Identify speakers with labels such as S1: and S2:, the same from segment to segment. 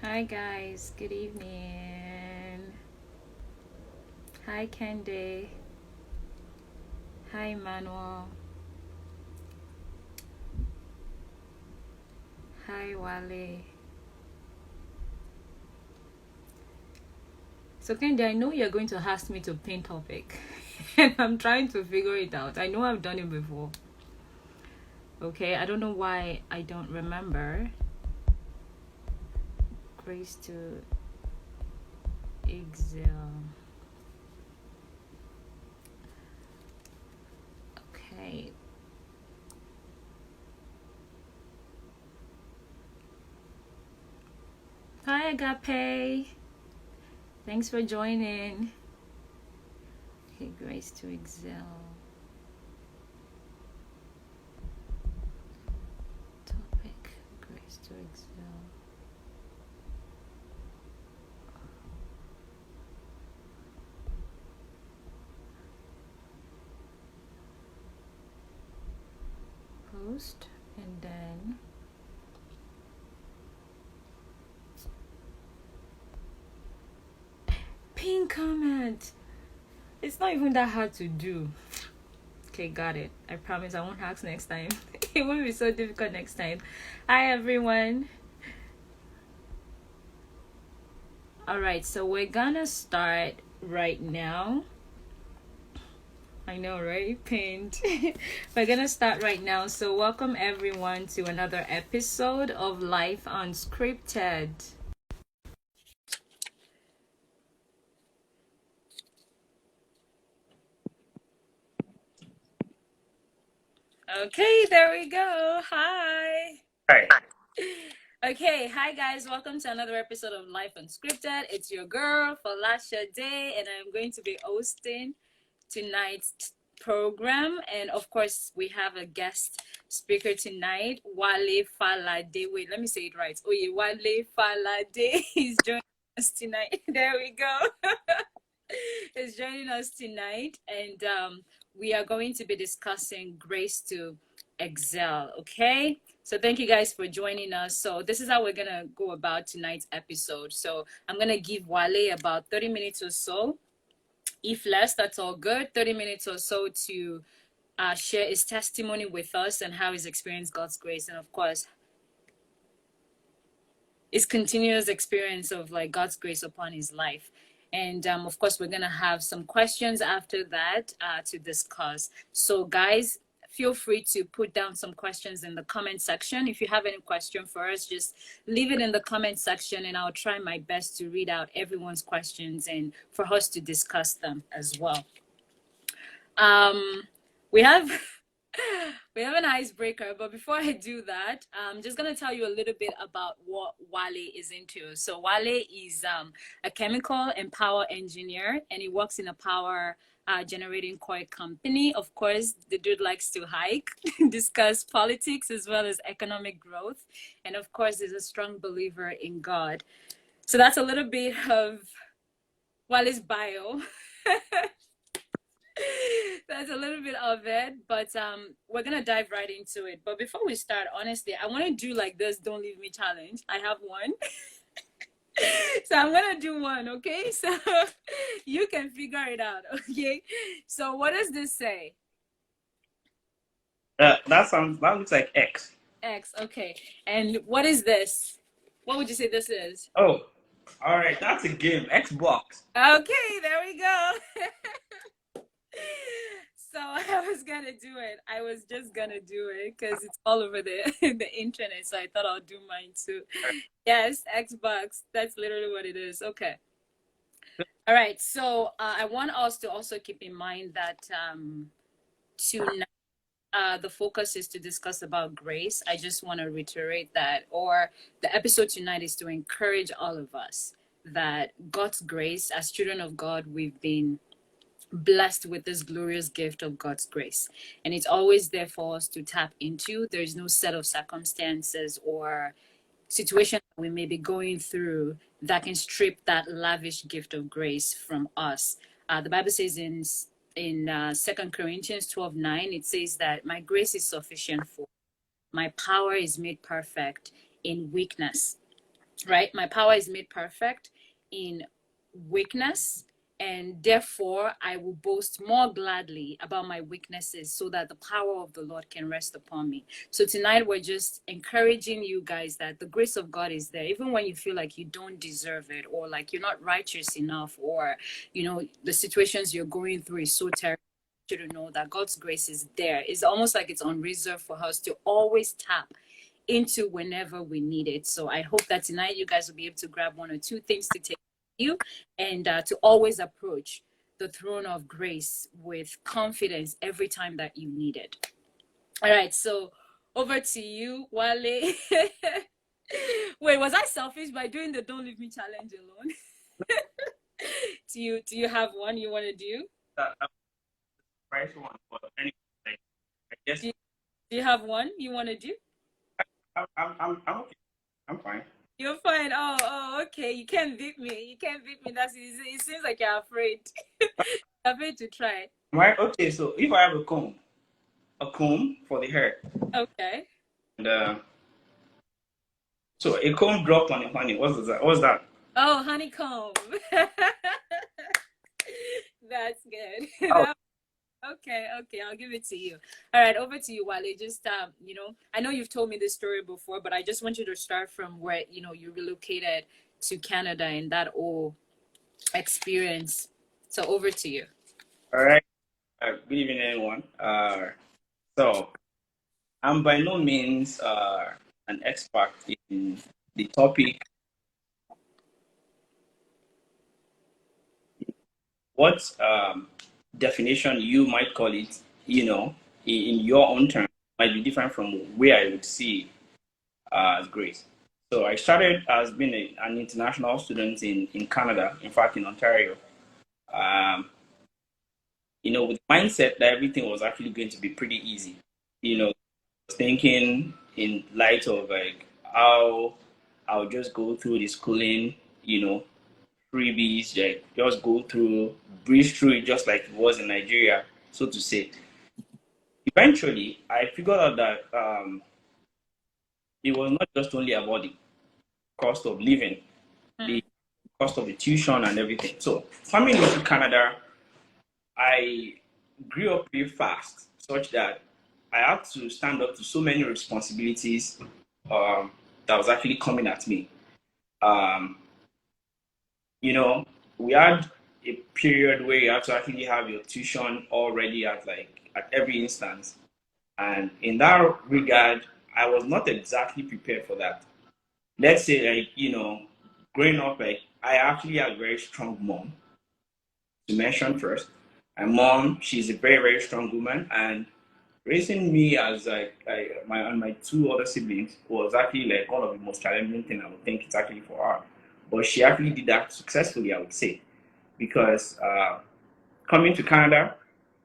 S1: Hi guys, good evening. Hi Kende. Hi Manuel. Hi Wale. So Kende, I know you're going to ask me to pin topic and I'm trying to figure it out. I know I've done it before. Okay, I don't know why I don't remember. Grace to exhale. Okay. Hi Agape. Thanks for joining. Okay, grace to exhale. Topic, grace to exhale. Post and then pin comment. It's not even that hard to do. Okay, got it. I promise I won't ask next time. It won't be so difficult next time. Hi everyone. Alright, so we're gonna start right now. I know, right? Pinned. We're gonna start right now. So welcome everyone to another episode of Life Unscripted. Okay, there we go. Hi.
S2: Hi.
S1: Okay, hi guys, welcome to another episode of Life Unscripted. It's your girl, Falasha Day, and I'm going to be hosting tonight's program. And of course, we have a guest speaker tonight, Wale Falade. Wait, let me say it right. Oh, yeah, Wale Falade is joining us tonight. There we go. Is joining us tonight, and we are going to be discussing grace to excel. Okay, so thank you guys for joining us. So this is how we're gonna go about tonight's episode. So I'm gonna give Wale about 30 minutes or so. If less, that's all good. 30 minutes or so to share his testimony with us and how he's experienced God's grace, and of course his continuous experience of like God's grace upon his life. And of course, we're gonna have some questions after that to discuss. So, guys, feel free to put down some questions in the comment section. If you have any question for us, just leave it in the comment section, and I'll try my best to read out everyone's questions and for us to discuss them as well. Um, we have we have an icebreaker, but before I do that, I'm just gonna tell you a little bit about what Wale is into. So Wale is a chemical and power engineer, and he works in a power generating coil company. Of course, the dude likes to hike, discuss politics as well as economic growth, and of course, is a strong believer in God. So that's a little bit of Wale's bio. That's a little bit of it, but we're gonna dive right into it. But before we start, honestly, I want to do like this "Don't Leave Me" challenge. I have one, so I'm gonna do one. Okay, so you can figure it out. Okay, so what does this say?
S2: That looks like X.
S1: X. Okay, and what is this? What would you say this is?
S2: Oh, all right. That's a game. Xbox.
S1: Okay, there we go. So I was gonna do it. I was just gonna do it because it's all over the internet. So I thought I'll do mine too. Yes, Xbox. That's literally what it is. Okay. All right. So I want us to also keep in mind that tonight the focus is to discuss about grace. I just want to reiterate that, or the episode tonight is to encourage all of us that God's grace, as children of God, we've been blessed with this glorious gift of God's grace. And it's always there for us to tap into. There's no set of circumstances or situation that we may be going through that can strip that lavish gift of grace from us. The Bible says in 2 Corinthians 12:9, it says that my grace is sufficient for my power is made perfect in weakness. right? My power is made perfect in weakness, and therefore I will boast more gladly about my weaknesses so that the power of the Lord can rest upon me. So tonight we're just encouraging you guys that the grace of God is there, even when you feel like you don't deserve it, or like you're not righteous enough, or the situations you're going through is so terrible. You to know that God's grace is there. It's almost like it's on reserve for us to always tap into whenever we need it. So I hope that tonight you guys will be able to grab one or two things to take with you, and to always approach the throne of grace with confidence every time that you need it. All right, so over to you, Wale. Wait, was I selfish by doing the Don't Leave Me challenge alone? Do you have one you want to do?
S2: Price one, but anyway, like, I guess
S1: Do you have one you want to do?
S2: I'm okay. I'm fine.
S1: You're fine. Oh, okay. You can't beat me. You can't beat me. It seems like you're afraid. Afraid to try.
S2: Right? Okay, so if I have a comb for the hair,
S1: Okay.
S2: and so a comb dropped on a honey. What's that? What's that?
S1: Oh, honeycomb. That's good.
S2: Oh,
S1: Okay, I'll give it to you. All right, over to you, Wale. Just I know you've told me this story before, but I just want you to start from where you relocated to Canada and that whole experience. So over to you.
S2: all right. Good evening, everyone. So I'm by no means an expert in the topic. What definition you might call it, in your own terms, might be different from where I would see as grace. So I started as being an international student in Canada, in fact, in Ontario. Um, with the mindset that everything was actually going to be pretty easy. Thinking in light of like how I'll just go through the schooling, freebies, like just go through, breeze through it just like it was in Nigeria, so to say. Eventually, I figured out that it was not just only about the cost of living, the cost of the tuition and everything. So coming into Canada, I grew up pretty fast, such that I had to stand up to so many responsibilities that was actually coming at me. Um, we had a period where you have to actually have your tuition already at every instance. And in that regard, I was not exactly prepared for that. Let's say, growing up, I actually had a very strong mom to mention first. My mom, she's a very, very strong woman, and raising me as my two other siblings was actually like one of the most challenging things I would think it's actually for her. But she actually did that successfully, I would say, because coming to Canada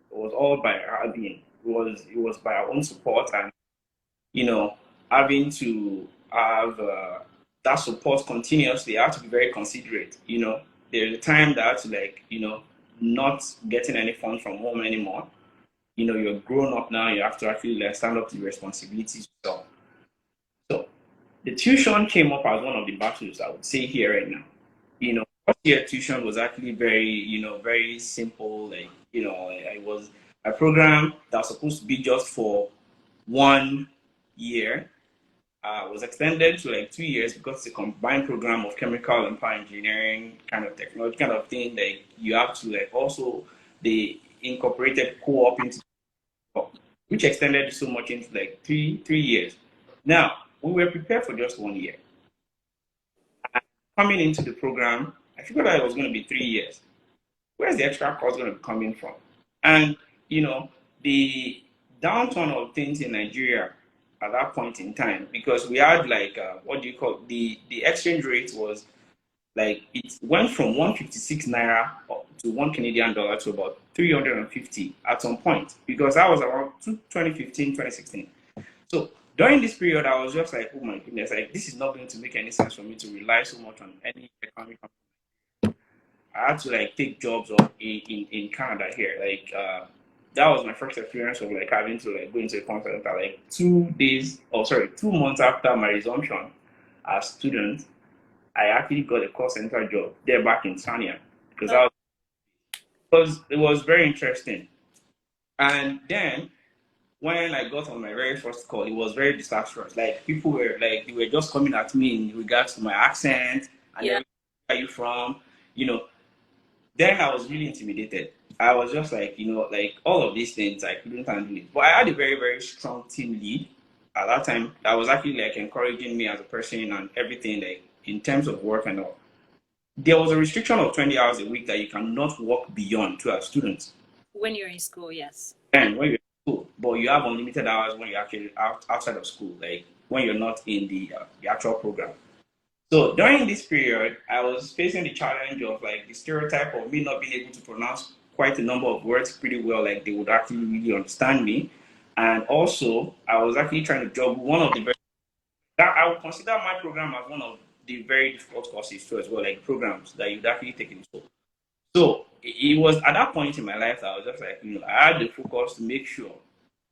S2: was all by her being. It was by her own support, and you know having to have that support continuously. I have to be very considerate. There's a time that I had to not getting any funds from home anymore. You're grown up now. You have to actually stand up to your responsibilities. So the tuition came up as one of the battles, I would say, here right now. First year tuition was actually very simple. I was a program that was supposed to be just for 1 year. Was extended to 2 years because it's a combined program of chemical and power engineering kind of technology kind of thing. You have to also they incorporated co-op into, which extended so much into three years. Now we were prepared for just 1 year. And coming into the program, I figured out it was going to be 3 years. Where's the extra cost going to be coming from? And the downturn of things in Nigeria at that point in time, because we had what do you call the exchange rate was it went from 156 naira to $1 Canadian to about 350 at some point, because that was around 2015, 2016. So during this period, I was just like, oh my goodness, this is not going to make any sense for me to rely so much on any economic. I had to take jobs in Canada here. That was my first experience of having to go into a call center 2 days, or sorry, 2 months after my resumption as student. I actually got a call center job there back in Sanya because it was very interesting. And then when I got on my very first call, it was very disastrous. Like people were like they were just coming at me in regards to my accent and
S1: Yeah.
S2: everything. Where are you from? You know, then I was really intimidated. I was just like, like all of these things, I couldn't handle it. But I had a very, very strong team lead at that time that was actually like encouraging me as a person and everything, like in terms of work and all. There was a restriction of 20 hours a week that you cannot work beyond to as students.
S1: When you're in school, yes.
S2: And when you're in school, but you have unlimited hours when you're actually outside of school, like when you're not in the actual program. So during this period, I was facing the challenge of like the stereotype of me not being able to pronounce quite a number of words pretty well, like they would actually really understand me. And also, I was actually trying to juggle one of the very, that I would consider my program as one of the very difficult courses too as well, like programs that you'd actually take in school. So it was at that point in my life that I was just like, I had the focus to make sure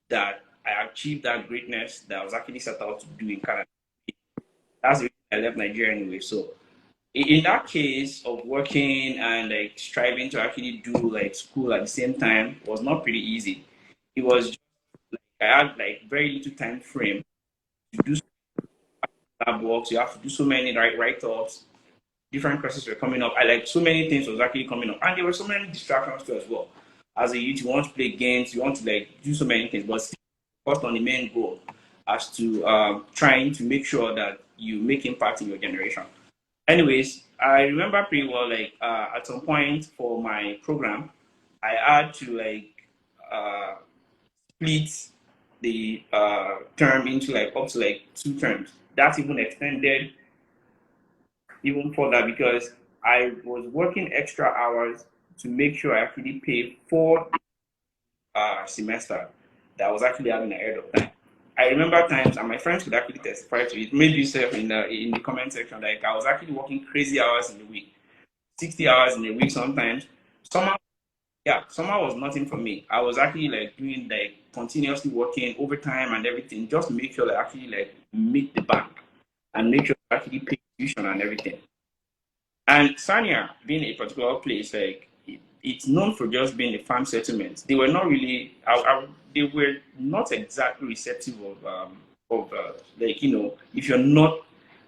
S2: that I achieved that greatness that I was actually set out to do in Canada. That's the reason I left Nigeria anyway. So in that case of working and like striving to actually do like school at the same time was not pretty easy. It was just, like, I had like very little time frame to do lab works. You have to do so many write-ups. Different courses were coming up. I like so many things was actually coming up, and there were so many distractions too as well. As a youth, you want to play games, you want to like do so many things, but still focused on the main goal as to trying to make sure that you make impact in your generation. Anyways, I remember pretty well, like at some point for my program, I had to like split the term into like up to like 2 terms. That even extended even further because I was working extra hours to make sure I actually paid for semester that I was actually having ahead of time. I remember times, and my friends could actually testify to it. Maybe yourself in the comment section, like I was actually working crazy hours in the week, 60 hours in a week sometimes. Somehow, yeah, somehow was nothing for me. I was actually like doing like continuously working overtime and everything just to make sure that I actually like meet the bank and make sure I actually pay tuition and everything. And Sanya, being a particular place, like it's known for just being a farm settlement. They were not really, they were not exactly receptive of like if you're not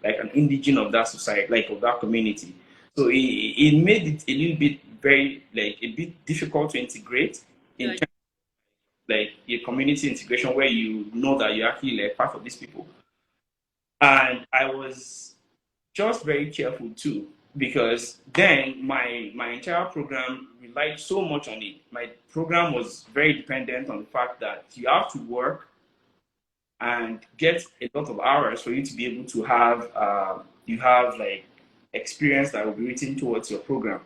S2: like an indigene of that society, like of that community. So it made it a little bit very like a bit difficult to integrate in terms of like a community integration where you know that you're actually like part of these people. And I was just very careful too because then my entire program relied so much on it. My program was very dependent on the fact that you have to work and get a lot of hours for you to be able to have you have like experience that will be written towards your program.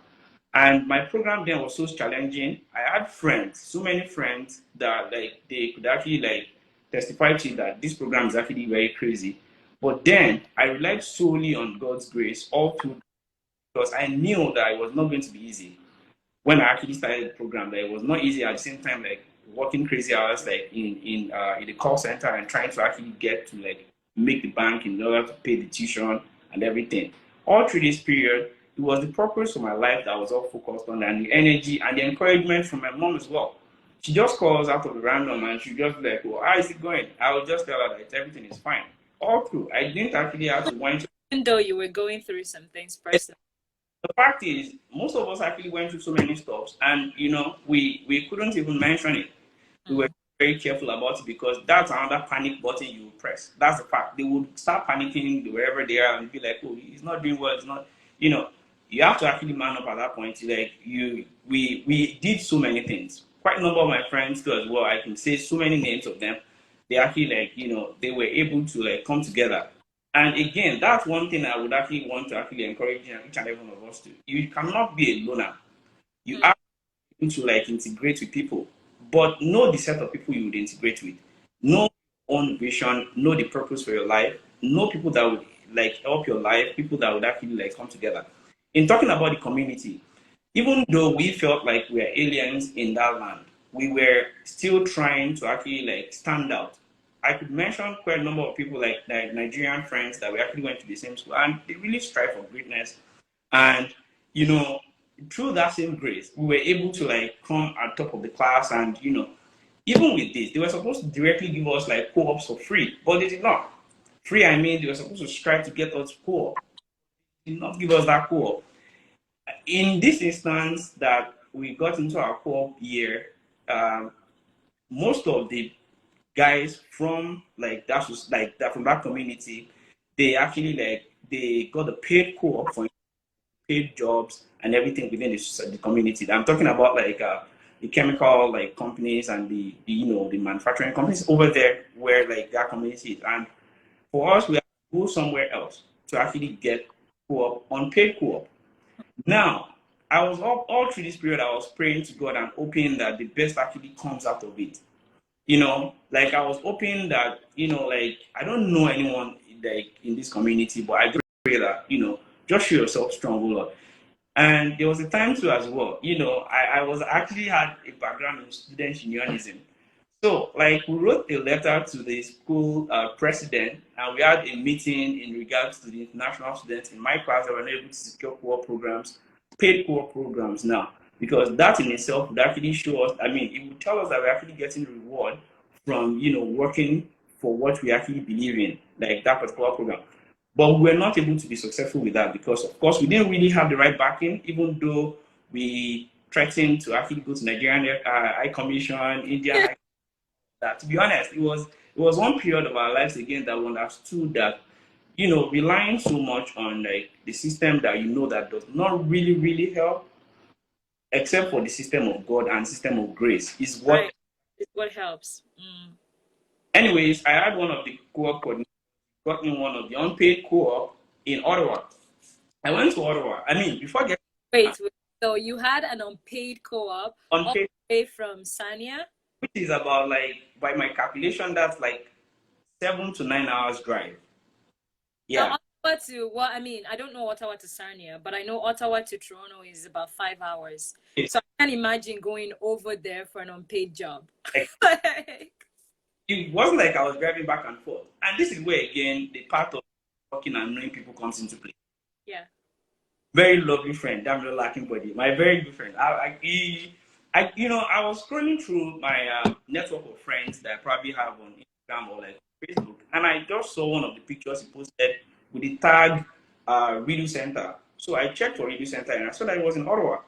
S2: And my program then was so challenging. I had friends, so many friends that like they could actually like testify to that this program is actually very crazy. But then I relied solely on God's grace all through because I knew that it was not going to be easy. When I actually started the program, that it was not easy at the same time, like working crazy hours, like in the call center and trying to actually get to like make the bank in order to pay the tuition and everything. All through this period, it was the purpose of my life that I was all focused on, and the energy and the encouragement from my mom as well. She just calls out of the random and she just like, well, how is it going? I will just tell her that everything is fine. All through, I didn't actually have to went.
S1: Even though you were going through some things personally.
S2: The fact is, most of us actually went through so many stuff, and we couldn't even mention it. We were very careful about it because that's another panic button you would press. That's the fact. They would start panicking wherever they are and be like, "Oh, he's not doing well. It's not." You have to actually man up at that point. Like we did so many things. Quite a number of my friends too as well. I can say so many names of them. They actually like they were able to like come together. And again, that's one thing I would actually want to actually encourage each and every one of us to. You cannot be a loner. You have to like integrate with people, but know the set of people you would integrate with. Know your own vision, know the purpose for your life, know people that would like help your life, people that would actually like come together. In talking about the community, even though we felt like we are aliens in that land, we were still trying to actually like stand out I could mention quite a number of people like Nigerian friends that we actually went to the same school, and they really strive for greatness. And you know, through that same grace, we were able to like come at top of the class, and even with this, they were supposed to directly give us like co-ops for free, but they did not. Free, I mean, they were supposed to strive to get us co-op. They did not give us that co-op. In this instance, that we got into our co-op year, most of the guys from like that was like that from that community, they actually like they got a paid co-op for paid jobs and everything within the community. I'm talking about like the chemical like companies and the manufacturing companies over there where like that community is. And for us, we have to go somewhere else to actually get co-op, unpaid co-op. Now, I was all through this period, I was praying to God and hoping that the best actually comes out of it. Like I was hoping that, like I don't know anyone like in this community, but I just pray that, just show yourself strong, Lord. And there was a time too as well, I was actually had a background in student unionism. So, like, we wrote a letter to the school president, and we had a meeting in regards to the international students in my class that were not able to secure co-op programs, paid co-op programs now, because that in itself would actually show us. I mean, it would tell us that we're actually getting reward from working for what we actually believe in, like that particular program. But we were not able to be successful with that because, of course, we didn't really have the right backing, even though we threatened to actually go to Nigerian High Commission, Indian High that. To be honest, it was one period of our lives again that we understood that relying so much on like the system that that does not really help, except for the system of God and system of grace is what.
S1: Right. It's what helps.
S2: Anyways, I had one of the co-op coordinators got me one of the unpaid co-op in Ottawa. I went to Ottawa. I mean, before getting
S1: Wait. So you had an unpaid co-op all
S2: unpaid,
S1: the way from Sanya?
S2: which is about like by my calculation, that's like 7 to 9 hours drive. Yeah.
S1: Now, Ottawa to, well, I mean, I don't know Ottawa to Sarnia, but I know Ottawa to Toronto is about 5 hours. So I can't imagine going over there for an unpaid job.
S2: It wasn't like I was driving back and forth. And this is where, again, the part of working and knowing people comes into play.
S1: Yeah.
S2: Very lovely friend, damn not lacking body. My very good friend. I was scrolling through my network of friends that I probably have on Instagram or like Facebook, and I just saw one of the pictures he posted with the tag Radio Center. So I checked for Radio Center and I saw that it was in Ottawa.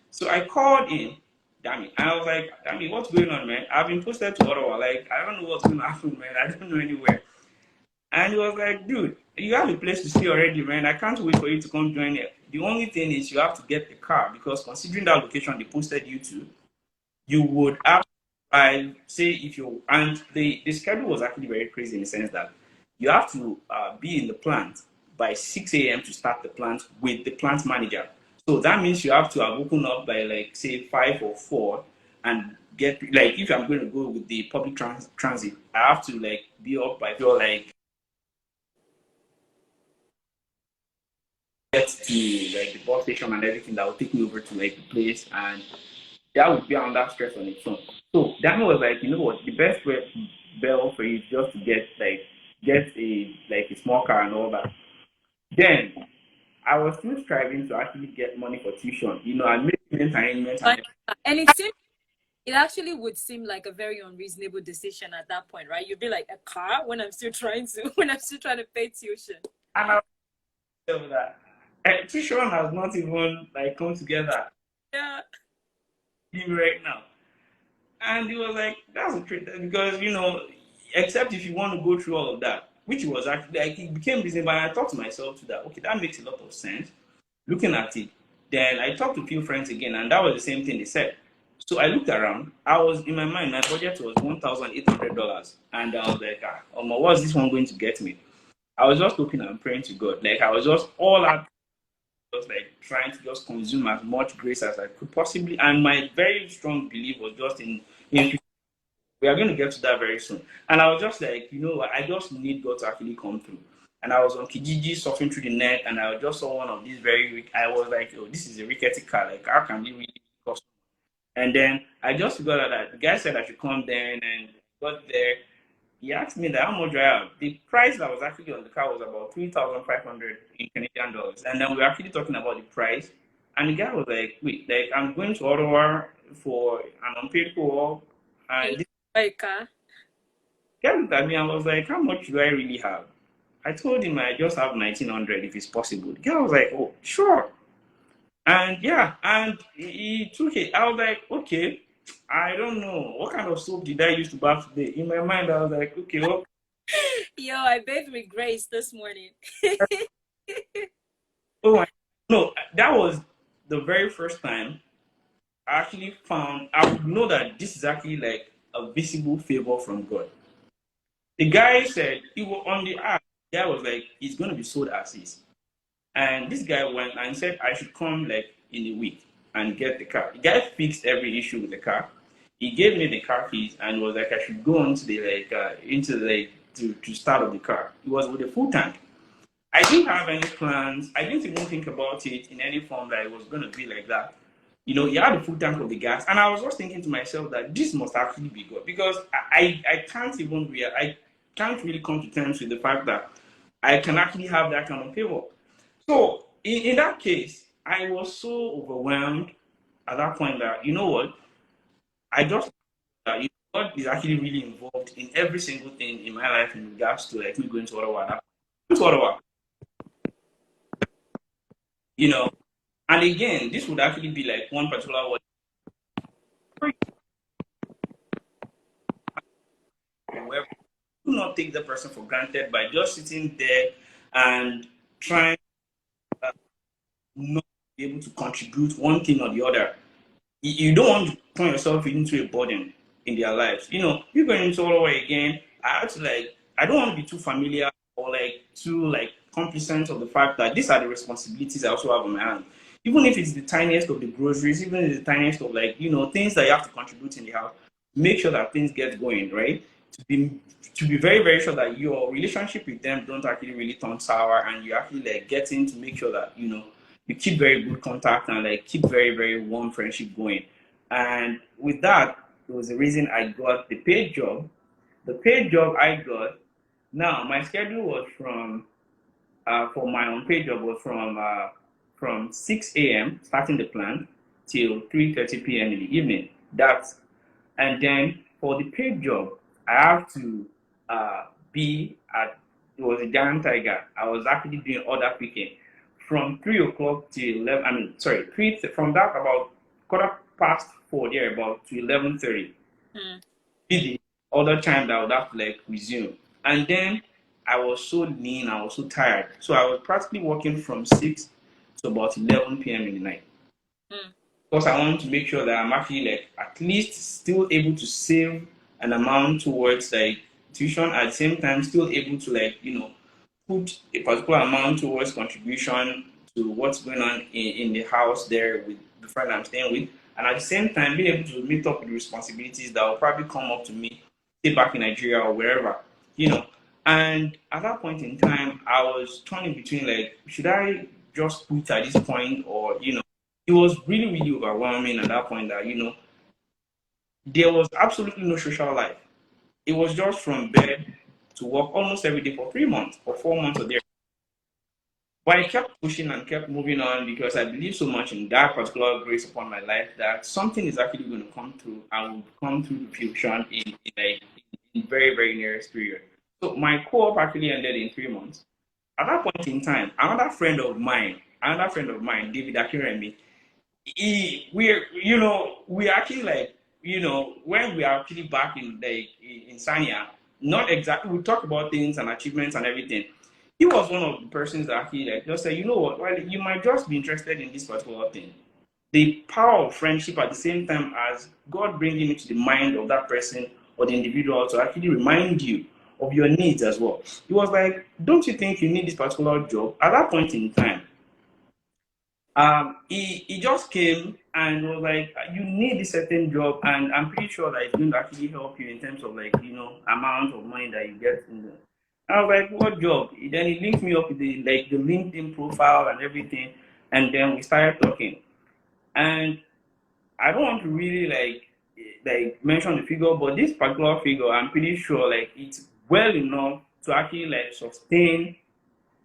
S2: So I called in, damn it, and I was like, damn it, what's going on, man? I've been posted to Ottawa. Like, I don't know what's going to happen, man. I don't know anywhere. And he was like, dude, you have a place to stay already, man. I can't wait for you to come join it. The only thing is you have to get a car because considering that location they posted you to, you would have to say if you and the schedule was actually very crazy in the sense that you have to be in the plant by 6 a.m. to start the plant with the plant manager. So that means you have to have woken up by like say 5 or 4 and get like if I'm going to go with the public transit, I have to like be up by like get to like the bus station and everything that will take me over to like the place, and that would be under stress on its own. So Daniel was like, you know what, the best way bell for you is just to get a small car and all that. Then I was still striving to actually get money for tuition, and make arrangements.
S1: And it actually would seem like a very unreasonable decision at that point, right? You'd be like, a car when I'm still trying to pay tuition.
S2: And I was tell that tuition has not even like come together.
S1: Yeah.
S2: Right now. And he was like, that's a trick because except if you want to go through all of that, which was actually like it became reasonable. And I thought to myself to that, okay, that makes a lot of sense. Looking at it, then I talked to a few friends again, and that was the same thing they said. So I looked around. I was in my mind, my budget was $1,800, and I was like, what's this one going to get me? I was just hoping and praying to God. Like I was just all out, just like trying to just consume as much grace as I could possibly. And my very strong belief was just in we are going to get to that very soon. And I was just like, I just need God to actually come through. And I was on Kijiji surfing through the net, and I just saw one of these I was like, oh, this is a rickety car. Like, how can we really cost? And then I just figured out that the guy said I should come there, and got there. he asked me that how much do I have. The price that was actually on the car was about 3,500 in Canadian dollars. And then we were actually talking about the price. And the guy was like, wait, like I'm going to Ottawa for an unpaid co-op. And this guy looked at me and was like, how much do I really have? I told him I just have 1,900 if it's possible. The guy was like, oh, sure. And yeah, and he took it. I was like, okay, I don't know. What kind of soap did I use to bath today? In my mind, I was like, okay, well,
S1: Yo, I bathed with Grace this morning.
S2: oh my, no, that was the very first time I actually found, I would know that this is actually like a visible favor from God. The guy said, he was on the app, the guy was like, it's going to be sold as is. And this guy went and said I should come like in a week and get the car. The guy fixed every issue with the car. He gave me the car keys and was like I should go into the to start up the car. It was with a full tank. I didn't have any plans. I didn't even think about it in any form that it was going to be like that. You know, he had a full tank of the gas, and I was just thinking to myself that this must actually be God because I can't even I can't really come to terms with the fact that I can actually have that kind of favor. So in that case, I was so overwhelmed at that point that you know what, I just you know, God is actually really involved in every single thing in my life in regards to like me going to Ottawa. To Ottawa, you know, and again, this would actually be like one particular word. Where do not take the person for granted by just sitting there and trying not be able to contribute one thing or the other. You don't want to turn yourself into a burden in their lives. You know, you're going into all over again. I have to like, I don't want to be too familiar or like too like complacent of the fact that these are the responsibilities I also have on my hand. Even if it's the tiniest of the groceries, even if it's the tiniest of like, you know, things that you have to contribute in the house, make sure that things get going, right? To be very, very sure that your relationship with them don't actually really turn sour and you actually like getting to make sure that, you know, you keep very good contact and like keep very, very warm friendship going. And with that, it was the reason I got the paid job. The paid job I got, now my schedule was from for my unpaid job was from 6 a.m. starting the plant till 3:30 p.m. in the evening. That's and then for the paid job, I have to be at it was a giant tiger. I was actually doing order picking from 3 o'clock to 11. I mean, sorry, three from that about quarter past four there about to 11:30. Be the other time that I would have to like resume, and then I was so lean, I was so tired, so I was practically working from 6 to about 11 p.m. in the night. Because I want to make sure that I'm actually like at least still able to save an amount towards like tuition at the same time still able to like you know put a particular amount towards contribution to what's going on in the house there with the friend I'm staying with, and at the same time being able to meet up with the responsibilities that will probably come up to me, stay back in Nigeria or wherever, you know. And at that point in time, I was turning between like, should I just quit at this point, or you know, it was really, really overwhelming at that point that you know there was absolutely no social life. It was just from bed to work almost every day for 3 months or 4 months or there. But I kept pushing and kept moving on because I believe so much in that particular grace upon my life that something is actually going to come through and will come through the fusion in very, very nearest period. So my co-op actually ended in 3 months. At that point in time, another friend of mine, David Akiremi, we actually like when we are actually back in like in Sanya, not exactly we talk about things and achievements and everything. He was one of the persons that actually like just said, you know what, well, you might just be interested in this particular thing. The power of friendship at the same time as God bringing into the mind of that person or the individual to actually remind you of your needs as well. He was like, don't you think you need this particular job? At that point in time, he just came and was like, you need a certain job, and I'm pretty sure that it's going to actually help you in terms of like amount of money that you get in the. I was like, what job? Then he linked me up with the LinkedIn profile and everything, and then we started talking. And I don't want to really like mention the figure, but this particular figure, I'm pretty sure like it's well enough to actually like sustain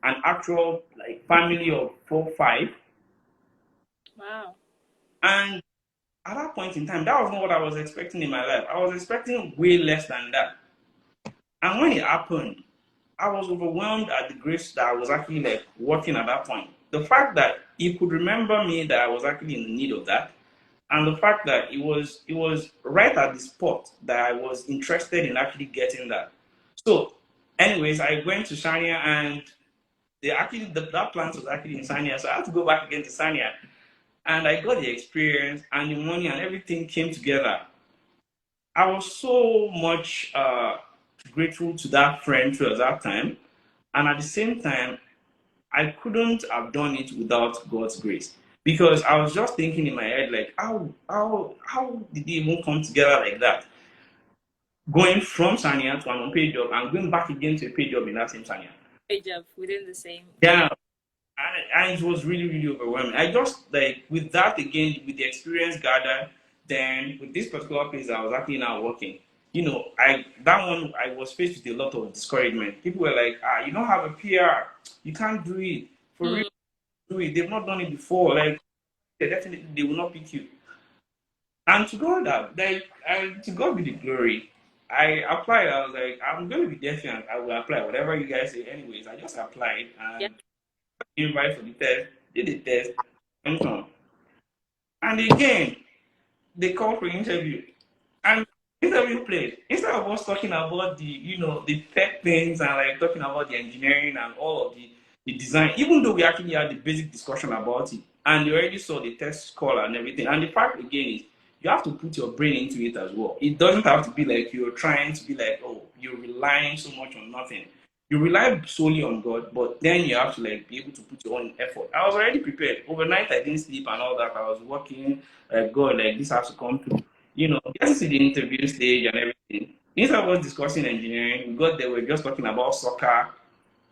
S2: an actual like family of 4, 5.
S1: Wow.
S2: And at that point in time, that was not what I was expecting in my life. I was expecting way less than that. And when it happened, I was overwhelmed at the grace that I was actually like working at that point. The fact that he could remember me that I was actually in need of that, and the fact that it was right at the spot that I was interested in actually getting that. So, anyways, I went to Sanya, and that plant was actually in Sanya, so I had to go back again to Sanya, and I got the experience and the money and everything came together. I was so much grateful to that friend through that time, and at the same time, I couldn't have done it without God's grace, because I was just thinking in my head like, how did it even come together like that? Going from Sanya to an unpaid job and going back again to a paid job in that same Sanya.
S1: Great job within the same.
S2: Yeah, and it was really, really overwhelming. I just like with that again, with the experience gathered, then with this particular place I was actually now working. That one I was faced with a lot of discouragement. People were like, you don't have a PR, you can't do it. For real, do it. They've not done it before. Like, definitely they will not pick you. And to God, to God be the glory. I applied. I was like, I'm going to be defiant. I will apply whatever you guys say. Anyways, I just applied
S1: Yeah.
S2: and invite for the test. Did the test, went on. And again, they called for interview. And interview played. Instead of us talking about the tech things and like talking about the engineering and all of the design, even though we actually had the basic discussion about it, and you already saw the test score and everything. And the fact again is you have to put your brain into it as well. It doesn't have to be like you're trying to be like, oh, you're relying so much on nothing. You rely solely on God, but then you have to like be able to put your own effort. I was already prepared. Overnight I didn't sleep and all that. I was working, like God, like this has to come through. Getting to the interview stage and everything. Instead of us discussing engineering, we got there, we're just talking about soccer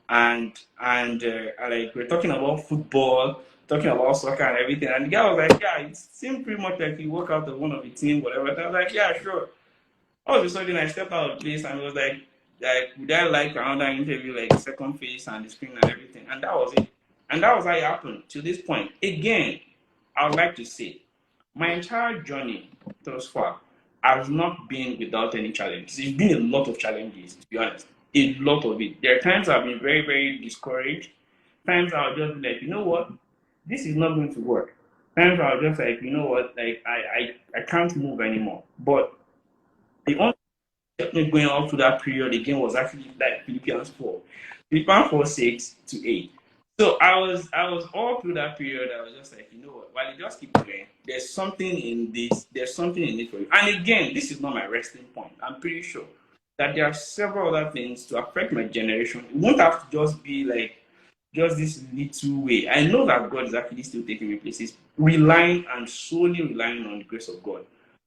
S2: and like we're talking about football, talking about soccer and everything. And the guy was like, yeah, it seemed pretty much like he worked out of one of the team, whatever. And I was like, yeah, sure. All of a sudden I stepped out of the place and it was like would I like another interview, like second phase and the screen and everything. And that was it. And that was how it happened to this point. Again, I would like to say my entire journey thus far has not been without any challenges. It's been a lot of challenges, to be honest. A lot of it. There are times I've been very, very discouraged. Times I'll just be like, you know what? This is not going to work. Times I'll just like, you know what? Like I can't move anymore. But the only thing kept me going up to that period again was actually like Philippians 4. Philippians 4, 6 to 8. So I was all through that period. I was just like, you know what? While you just keep going, there's something in this. There's something in it for you. And again, this is not my resting point. I'm pretty sure that there are several other things to affect my generation. It won't have to just be like just this little way. I know that God is actually still taking me places, relying and solely relying on the grace of God,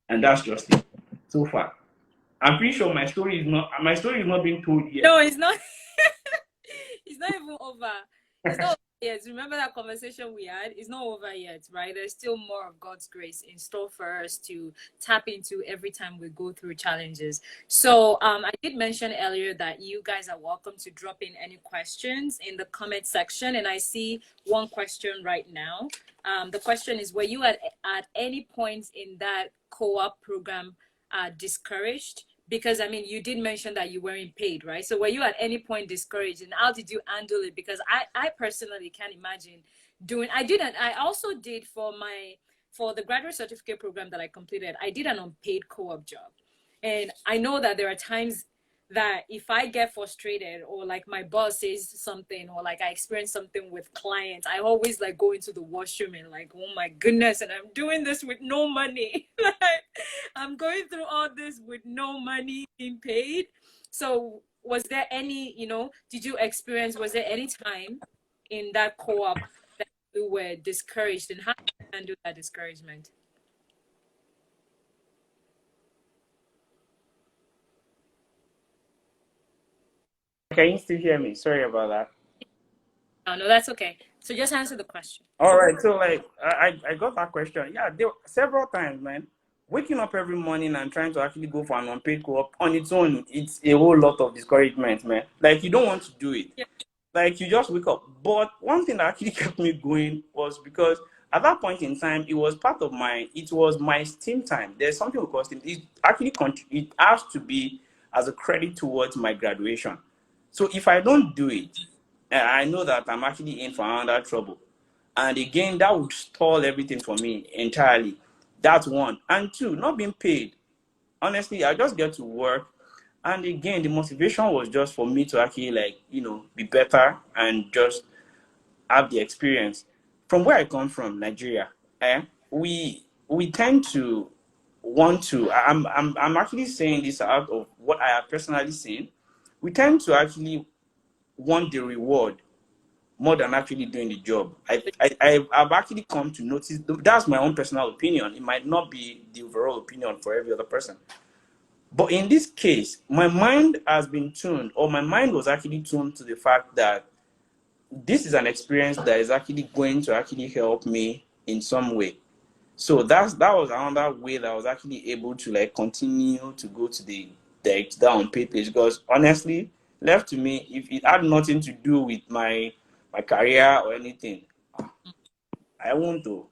S2: and that's just it so far. I'm pretty sure my story is not being told yet.
S1: No, it's not. It's not even over. It's not over yet. Remember that conversation we had? It's not over yet, right? There's still more of God's grace in store for us to tap into every time we go through challenges. So I did mention earlier that you guys are welcome to drop in any questions in the comment section. And I see one question right now. The question is, were you at any point in that co-op program discouraged? Because I mean, you did mention that you weren't paid, right? So were you at any point discouraged, and how did you handle it? Because I personally can't imagine doing. I also did for the graduate certificate program that I completed. I did an unpaid co-op job, and I know that there are times that if I get frustrated or like my boss says something or like I experience something with clients, I always like go into the washroom and like, oh my goodness, and I'm doing this with no money. Like I'm going through all this with no money being paid. So was there any, was there any time in that co-op that you were discouraged, and how did you handle that discouragement?
S2: Can you still hear me? Sorry about that.
S1: Oh, no, that's okay. So just answer the question.
S2: All right. So like I got that question. Yeah, there were several times, man. waking up every morning and trying to actually go for an unpaid co-op on its own, it's a whole lot of discouragement, man. Like, you don't want to do it.
S1: Yeah.
S2: Like, you just wake up. But one thing that actually kept me going was because at that point in time, it was my STEAM time. There's something we call STEAM. It actually it has to be as a credit towards my graduation. So if I don't do it, I know that I'm actually in for another trouble. And again, that would stall everything for me entirely. That's one. And two, not being paid. Honestly, I just get to work. And again, the motivation was just for me to actually, like, be better and just have the experience. From where I come from, Nigeria, we tend to want to. I'm actually saying this out of what I have personally seen. We tend to actually want the reward more than actually doing the job. I've actually come to notice, that's my own personal opinion. It might not be the overall opinion for every other person. But in this case, my mind has been tuned, or my mind was actually tuned to the fact that this is an experience that is actually going to actually help me in some way. So that was another way that I was actually able to, like, continue to go to the down pay page. Because honestly, left to me, if it had nothing to do with my career or anything, I won't do.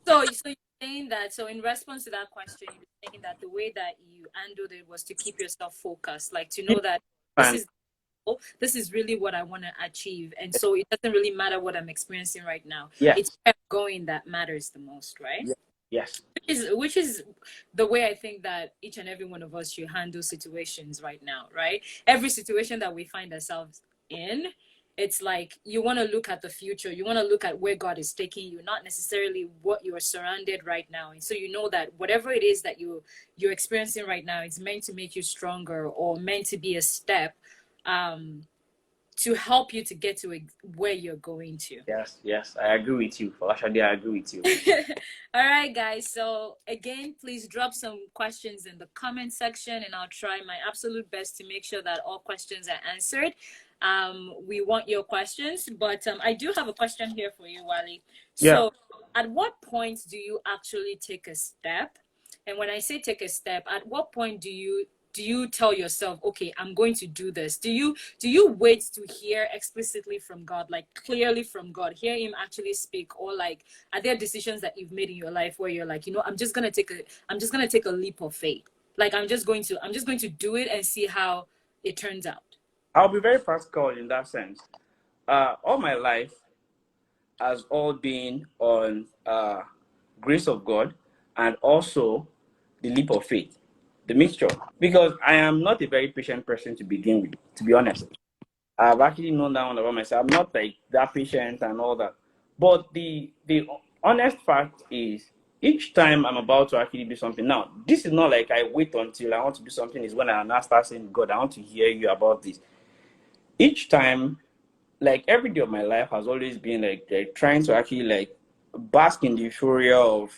S1: So you're saying that, so in response to that question, you're saying that the way that you handled it was to keep yourself focused, like to know that this
S2: And
S1: is this is really what I want to achieve. And so it doesn't really matter what I'm experiencing right now.
S2: yes,
S1: It's where I'm going that matters the most, right?
S2: yes,
S1: Which is the way I think that each and every one of us should handle situations right now, right? Every situation that we find ourselves in, it's like you want to look at the future. You want to look at where God is taking you, not necessarily what you are surrounded right now. And so you know that whatever it is that you're experiencing right now, it's meant to make you stronger or meant to be a step to help you to get to where you're going to.
S2: yes, I agree with you. Actually, I agree with you.
S1: All right, guys. So again, please drop some questions in the comment section, and I'll try my absolute best to make sure that all questions are answered. We want your questions, but I do have a question here for you, Wally.
S2: Yeah.
S1: So, at what point do you actually take a step? And when I say take a step, at what point do you tell yourself, okay, I'm going to do this? Do you wait to hear explicitly from God, like clearly from God, hear him actually speak? Or like, are there decisions that you've made in your life where you're like, I'm just gonna take a leap of faith, like I'm just going to do it and see how it turns out?
S2: I'll be very practical in that sense. All my life has all been on grace of God and also the leap of faith, the mixture. Because I am not a very patient person to begin with, to be honest. I've actually known that one about myself. I'm not like that patient and all that. But the honest fact is, each time I'm about to actually do something, now, this is not like I wait until I want to do something, is when I now start saying, God, I want to hear you about this. Each time, like every day of my life has always been like trying to actually like bask in the euphoria of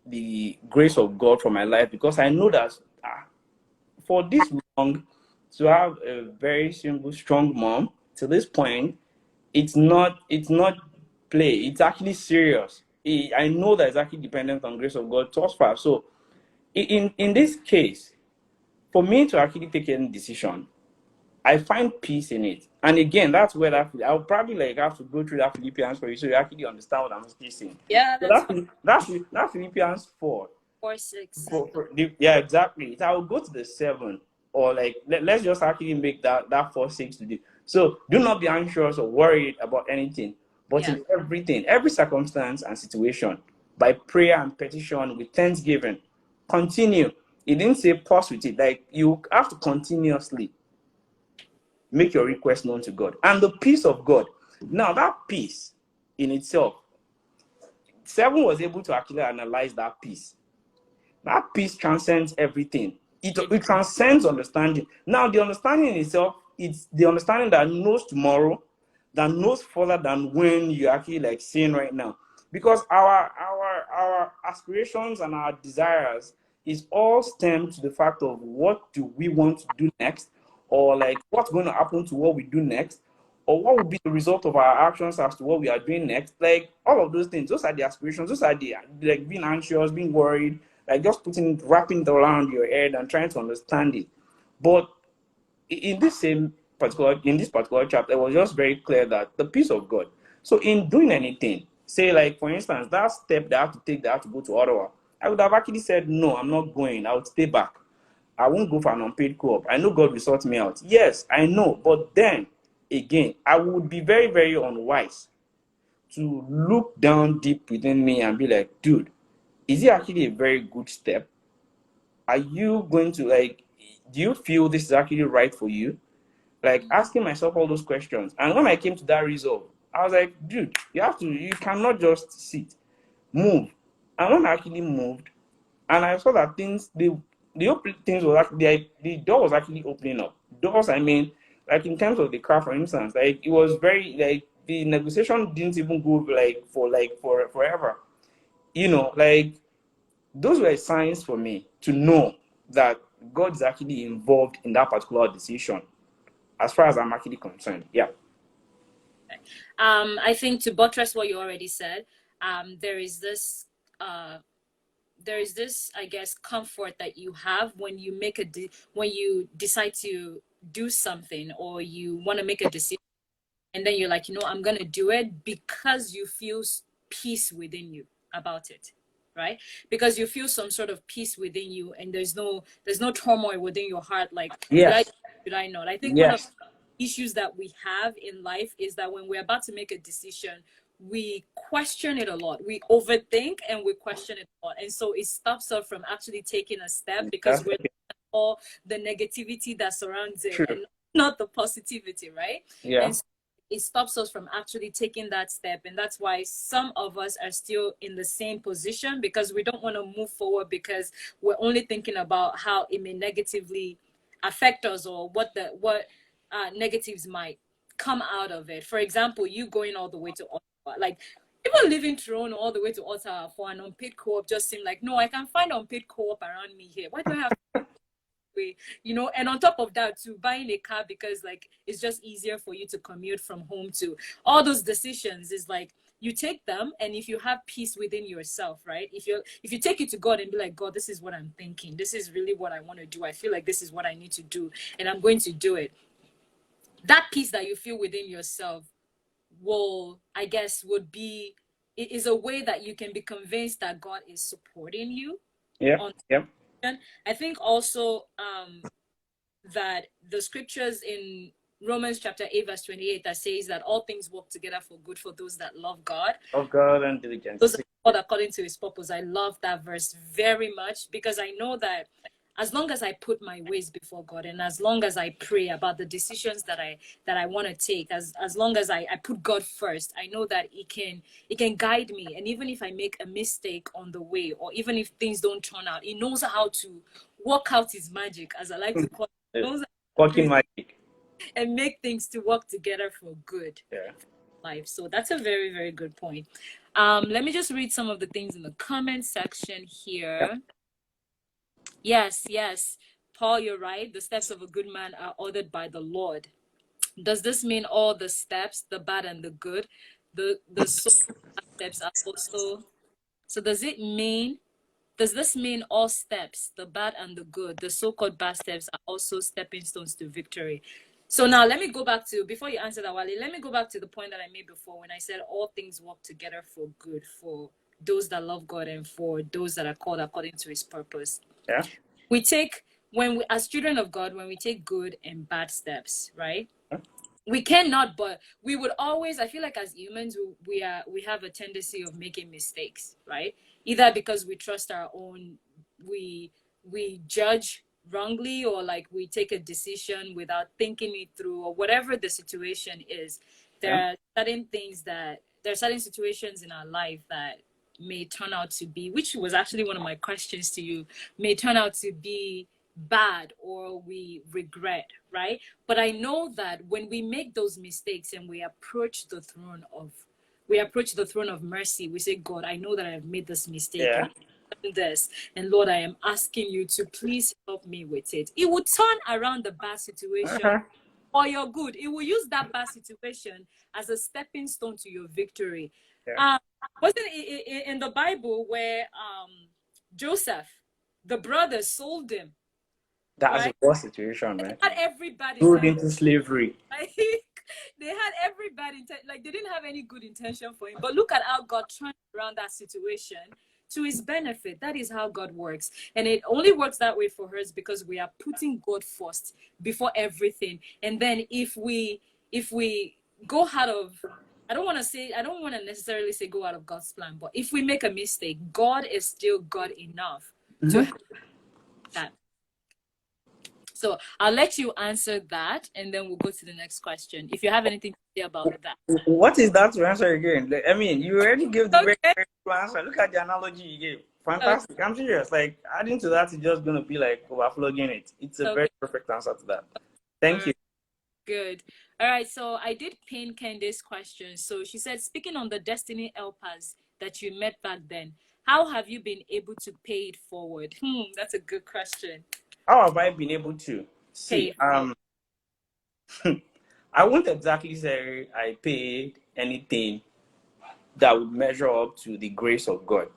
S2: the grace of God for my life, because I know that for this long, to have a very simple, strong mom to this point, it's not play. It's actually serious. I know that it's actually dependent on grace of God thus far. So in this case, for me to actually take any decision, I find peace in it. And again, that's where I'll probably like have to go through that Philippians for you, so you actually understand what I'm saying.
S1: Yeah,
S2: So that's Philippians 4.
S1: 4:6.
S2: Yeah, exactly. So I'll go to the 7, or like let's just actually make that 4:6 today. So do not be anxious or worried about anything, but in everything, every circumstance and situation, by prayer and petition with thanksgiving, continue. It didn't say pause with it. Like, you have to continuously make your request known to God. And the peace of God. Now, that peace in itself, 7 was able to actually analyze that peace. That peace transcends everything. It transcends understanding. Now, the understanding in itself, it's the understanding that knows tomorrow, that knows further than when you're actually like seeing right now. Because our aspirations and our desires is all stemmed to the fact of what do we want to do next, or like what's going to happen to what we do next, or what would be the result of our actions as to what we are doing next. Like all of those things, those are the aspirations, those are the like being anxious, being worried, like just wrapping it around your head and trying to understand it. But in this particular chapter, it was just very clear that the peace of God. So in doing anything, say like for instance, that step that I have to take, that I have to go to Ottawa, I would have actually said no, I'm not going. I would stay back. I won't go for an unpaid co-op. I know God will sort me out. Yes, I know. But then again, I would be very, very unwise to look down deep within me and be like, dude, is it actually a very good step? Are you going to like, do you feel this is actually right for you? Like asking myself all those questions. And when I came to that resolve, I was like, dude, you cannot just sit, move. And when I actually moved, and I saw that things was actually, the door was actually opening up. Doors, I mean, like in terms of the car, for instance, like it was very, like the negotiation didn't even go for forever. Like those were signs for me to know that God is actually involved in that particular decision, as far as I'm actually concerned. Yeah.
S1: I think to buttress what you already said, there is this I guess comfort that you have when you when you decide to do something, or you want to make a decision, and then you're like, I'm gonna do it because you feel peace within you about it, right? Because you feel some sort of peace within you, and there's no turmoil within your heart, like
S2: Yes.
S1: should I not? I think one of
S2: Yes.
S1: issues that we have in life is that when we're about to make a decision, we question it a lot. We overthink and we question it a lot. And so it stops us from actually taking a step, because
S2: That's
S1: we're all the negativity that surrounds it
S2: true.
S1: and not the positivity, right?
S2: Yeah.
S1: And so it stops us from actually taking that step. And that's why some of us are still in the same position, because we don't want to move forward, because we're only thinking about how it may negatively affect us, or what negatives might come out of it. For example, you going all the way to Ottawa, like even leaving Toronto all the way to Ottawa for an unpaid co-op just seemed like, no, I can find unpaid co-op around me here. Why do I have to pay? And on top of that, to buying a car because like it's just easier for you to commute from home, to all those decisions is like you take them, and if you have peace within yourself, right? If you take it to God and be like, God, this is what I'm thinking, this is really what I want to do, I feel like this is what I need to do, and I'm going to do it. That peace that you feel within yourself would be, it is a way that you can be convinced that God is supporting you
S2: Yeah.
S1: on.
S2: Yeah.
S1: I think also that the scriptures in Romans chapter 8 verse 28 that says that all things work together for good for those that love God,
S2: Of God and diligence.
S1: those are called according to his purpose. I love that verse very much, because I know that as long as I put my ways before God, and as long as I pray about the decisions that I want to take, as long as I put God first, I know that it can guide me. And even if I make a mistake on the way, or even if things don't turn out, he knows how to work out his magic, as I like to call it. He knows how to do
S2: Working magic.
S1: and make things to work together for good.
S2: Yeah.
S1: Life. So that's a very, very good point. Let me just read some of the things in the comment section here. Yes. Paul, you're right. The steps of a good man are ordered by the Lord. Does this mean all the steps, the bad and the good, the steps are also? So does this mean all steps, the bad and the good, the so-called bad steps, are also stepping stones to victory? So now let me go back to, before you answer that, Wally, let me go back to the point that I made before when I said all things work together for good for those that love God and for those that are called according to his purpose.
S2: Yeah.
S1: We take, as children of God, when we take good and bad steps, right? We cannot, but we would always, I feel like as humans, we have a tendency of making mistakes, right? Either because we trust our own, we judge wrongly, or like we take a decision without thinking it through, or whatever the situation is. There are certain situations in our life that may turn out to be, which was actually one of my questions to you, may turn out to be bad, or we regret, right? But I know that when we make those mistakes and we approach the throne of mercy, we say, God, I know that I have made this mistake,
S2: Yeah.
S1: and this, and Lord, I am asking you to please help me with it. It would turn around the bad situation or your good. It will use that bad situation as a stepping stone to your victory.
S2: Yeah.
S1: Wasn't it in the Bible where Joseph, the brothers sold him,
S2: That's a
S1: right?
S2: worse situation,
S1: They
S2: man.
S1: had every bad
S2: Sold
S1: intention.
S2: into slavery.
S1: Like, they had every bad intention. Like, they didn't have any good intention for him. But look at how God turned around that situation to his benefit. That is how God works. And it only works that way for us because we are putting God first before everything. And then if we go out of, I don't want to necessarily say go out of God's plan, but if we make a mistake, God is still God enough to
S2: Mm-hmm.
S1: help that. So I'll let you answer that, and then we'll go to the next question. If you have anything to say about that.
S2: What is that to answer again? Like, I mean, you already gave the very,
S1: Okay.
S2: very good answer. Look at the analogy you gave.
S1: Okay.
S2: Fantastic. I'm serious. Like, adding to that is just going to be like overflowing it. It's a very
S1: Okay.
S2: perfect answer to that. Thank you.
S1: Good. All right. So I did pin Candace's question. So she said, speaking on the destiny helpers that you met back then, how have you been able to pay it forward? That's a good question.
S2: How have I been able to
S1: Pay
S2: see?
S1: it forward.
S2: I won't exactly say I paid anything that would measure up to the grace of God.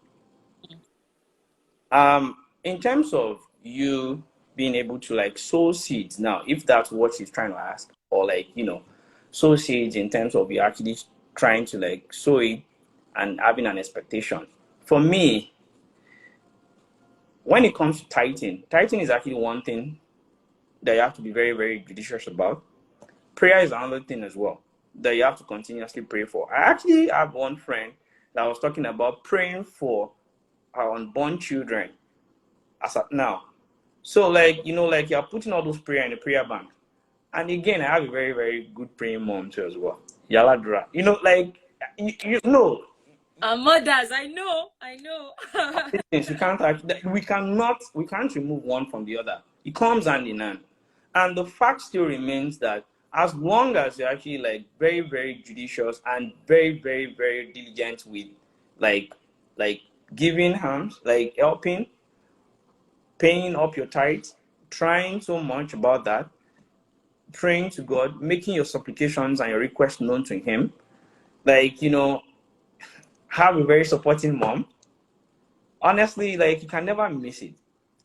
S2: In terms of you being able to like sow seeds now, if that's what she's trying to ask, or like, sow seeds in terms of you actually trying to like sow it and having an expectation. For me, when it comes to tithing is actually one thing that you have to be very, very judicious about. Prayer is another thing as well that you have to continuously pray for. I actually have one friend that was talking about praying for our unborn children as of now. So like, like you're putting all those prayer in the prayer bank. And again, I have a very, very good praying mom too as well. Yaladra. Like you know
S1: Mothers, I know.
S2: things you can't actually, we can't remove one from the other. It comes hand in hand. And the fact still remains that as long as you're actually like very, very judicious and very, very, very diligent with like giving hands, like helping, paying up your tithes, trying so much about that, praying to God, making your supplications and your requests known to Him, like, have a very supporting mom. Honestly, like, you can never miss it.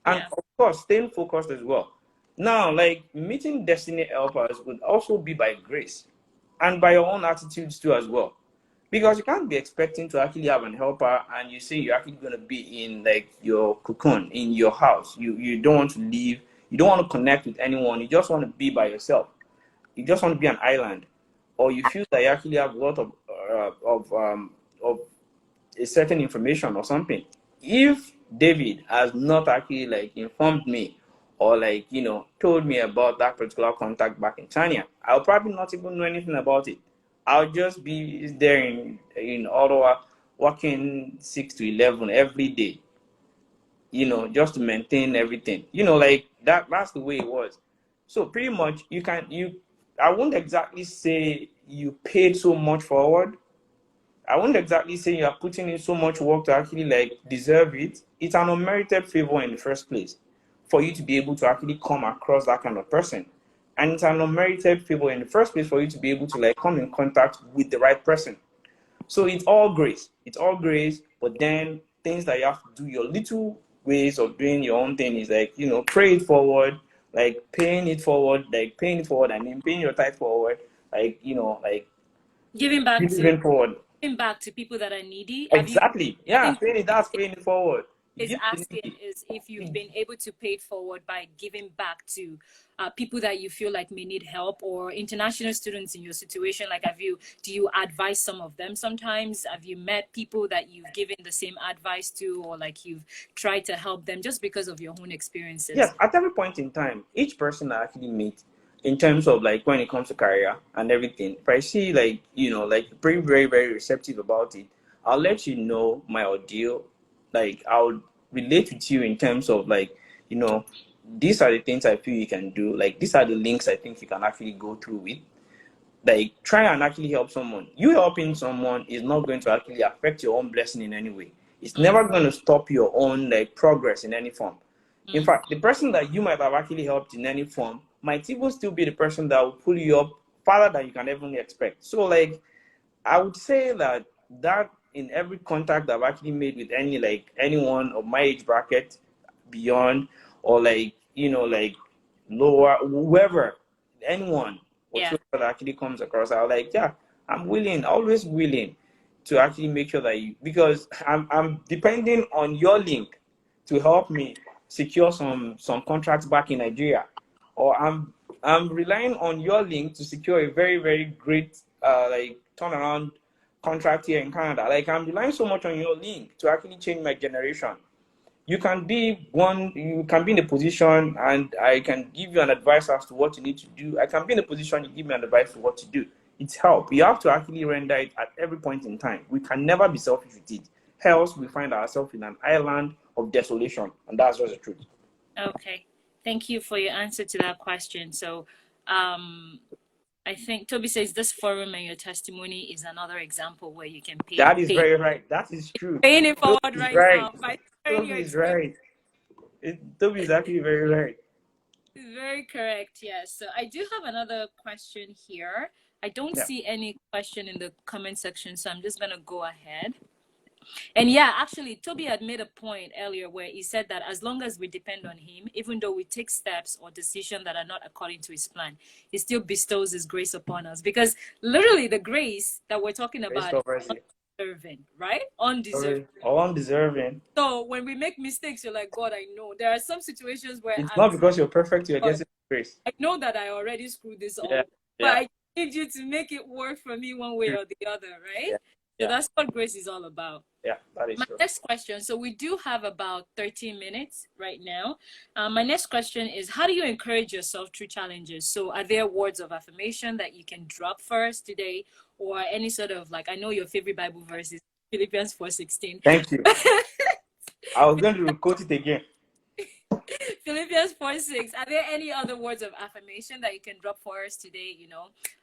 S2: And
S1: Yeah.
S2: of course, staying focused as well. Now, like, meeting destiny helpers would also be by grace and by your own attitudes too as well. Because you can't be expecting to actually have an helper and you say you're actually going to be in like your cocoon, in your house. You don't want to leave. You don't want to connect with anyone. You just want to be by yourself. You just want to be an island. Or you feel that you actually have a lot of a certain information or something. If David has not actually like informed me or like told me about that particular contact back in China, I'll probably not even know anything about it. I'll just be there in Ottawa working 6 to 11 every day, just to maintain everything. Like that's the way it was. So pretty much I won't exactly say you paid so much forward. I won't exactly say you are putting in so much work to actually like deserve it. It's an unmerited favor in the first place for you to be able to actually come across that kind of person. And it's an unmerited favor in the first place for you to be able to like come in contact with the right person. So it's all grace. It's all grace, but then things that you have to do, your little ways of doing your own thing is like, pray it forward, like paying it forward, and then paying your tithe forward, like, like
S1: Giving back to
S2: giving forward.
S1: people that are needy. Have you
S2: Exactly. Yeah,
S1: think
S2: that's paying it forward.
S1: is
S2: Give to
S1: asking
S2: needy.
S1: is if you've been able to pay it forward by giving back to people that you feel like may need help, or international students in your situation. Like, do you advise some of them sometimes? Have you met people that you've given the same advice to, or like you've tried to help them just because of your own experiences?
S2: Yes, at every point in time, each person I actually meet in terms of like when it comes to career and everything, if I see like, like very, very, very receptive about it, I'll let you know my ordeal. Like I'll relate with you in terms of like, these are the things I feel you can do. Like these are the links I think you can actually go through with. Like try and actually help someone. You helping someone is not going to actually affect your own blessing in any way. It's never going to stop your own like progress in any form. In fact, the person that you might have actually helped in any form might even still be the person that will pull you up farther than you can even expect. So like I would say that in every contact I've actually made with anyone of my age bracket beyond, or like like lower, whoever, anyone
S1: Yeah.
S2: whatsoever that actually comes across, I was like, yeah, I'm willing, always willing to actually make sure that because I'm depending on your link to help me secure some contracts back in Nigeria, or I'm relying on your link to secure a very, very great like turnaround contract here in Canada. Like I'm relying so much on your link to actually change my generation. You can be in a position and I can give you an advice as to what you need to do. I can be in a position, you give me an advice for what to do. It's help. You have to actually render it at every point in time. We can never be selfish with it. Else we find ourselves in an island of desolation, and that's just the truth.
S1: Okay. Thank you for your answer to that question. So, I think Toby says this forum and your testimony is another example where you can
S2: That is very right. That is true.
S1: paying it
S2: Toby
S1: forward
S2: is
S1: right
S2: right.
S1: now by sharing your
S2: Toby is
S1: experience.
S2: right. Toby is actually very right.
S1: Very correct. Yes. So I do have another question here. I don't see any question in the comment section, so I'm just gonna go ahead. And yeah, actually, Toby had made a point earlier where he said that as long as we depend on him, even though we take steps or decisions that are not according to his plan, he still bestows his grace upon us. Because literally, the grace that we're talking about is undeserving, right? Undeserving.
S2: Undeserving.
S1: So when we make mistakes, you're like, God, I know. There are some situations where
S2: it's not because you're perfect, you're getting grace.
S1: I know that I already screwed this
S2: Yeah.
S1: up, but I need you to make it work for me one way or the other, right? So that's what grace is all about.
S2: Yeah, that is
S1: my
S2: true.
S1: next question. So we do have about 13 minutes right now. My next question is, how do you encourage yourself through challenges? So are there words of affirmation that you can drop for us today, or any sort of, like, I know your favorite Bible verse is Philippians 4:16.
S2: Thank you. I was going to quote it again.
S1: Philippians 4:6. Are there any other words of affirmation that you can drop for us today?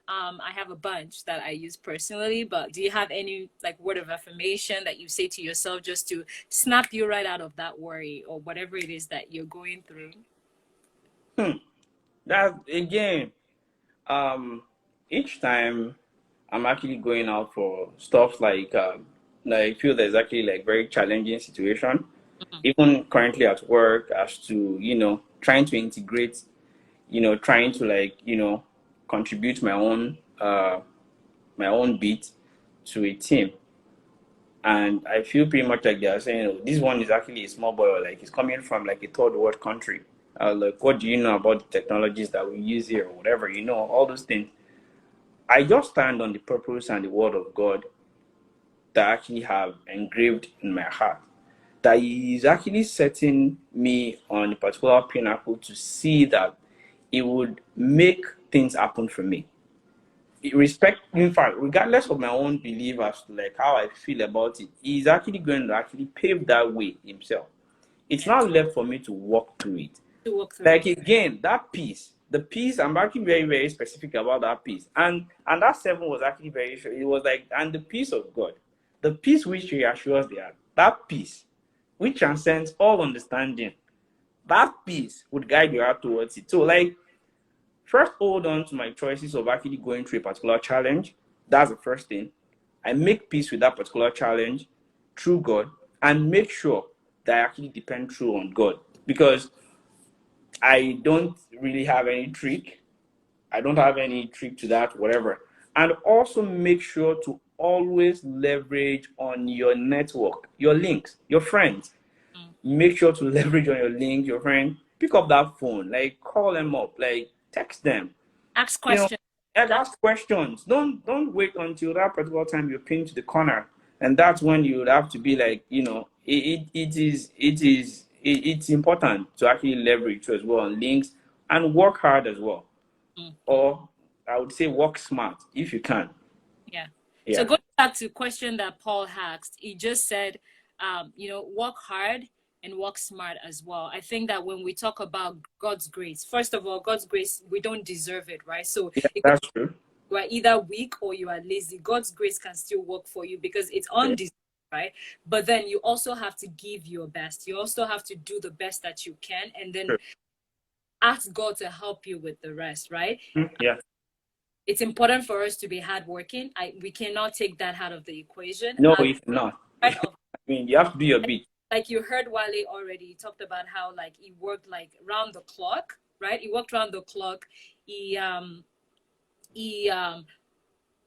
S1: I have a bunch that I use personally, but do you have any like word of affirmation that you say to yourself just to snap you right out of that worry or whatever it is that you're going through?
S2: That again, each time I'm actually going out for stuff like I feel there's actually like very challenging situation. Even currently at work, as to trying to integrate, trying to contribute my own bit to a team. And I feel pretty much like they are saying, oh, this one is actually a small boy, or like he's coming from like a third world country. Like, what do you know about the technologies that we use here, or whatever, all those things. I just stand on the purpose and the word of God that I actually have engraved in my heart, that He is actually setting me on a particular pinnacle to see that it would make things happen for me. In fact, regardless of my own belief as to like how I feel about it, He's actually going to actually pave that way Himself. It's not left for me to walk through it. Like again, that peace, the peace, I'm actually very, very specific about that peace. And that 7 was actually very sure. It was like, and the peace of God, the peace which reassures the heart, that peace which transcends all understanding, that peace would guide your heart towards it. So like, first hold on to my choices of actually going through a particular challenge. That's the first thing. I make peace with that particular challenge through God, and make sure that I actually depend true on God, because I don't really have any trick. I don't have any trick to that, whatever. And also make sure to always leverage on your network, your links, your friends. Make sure to leverage on your links, your friend. Pick up that phone, like call them up, like text them.
S1: Ask questions.
S2: Ask questions. Don't wait until that particular time you're pinned to the corner, and that's when you would have to be like, it's important to actually leverage as well on links and work hard as well. Or I would say work smart if you can.
S1: Yeah. So going back to the question that Paul asked, he just said, work hard and work smart as well. I think that when we talk about God's grace, first of all, God's grace, we don't deserve it, right? So
S2: that's true.
S1: You are either weak or you are lazy. God's grace can still work for you because it's undeserved, right? But then you also have to give your best. You also have to do the best that you can. And then ask God to help you with the rest, right?
S2: Yeah.
S1: It's important for us to be hardworking. We cannot take that out of the equation.
S2: No, it's not.
S1: Part of,
S2: I mean, you have to do your bit.
S1: like you heard Wale already, he talked about how like he worked like round the clock, right? He worked round the clock. He he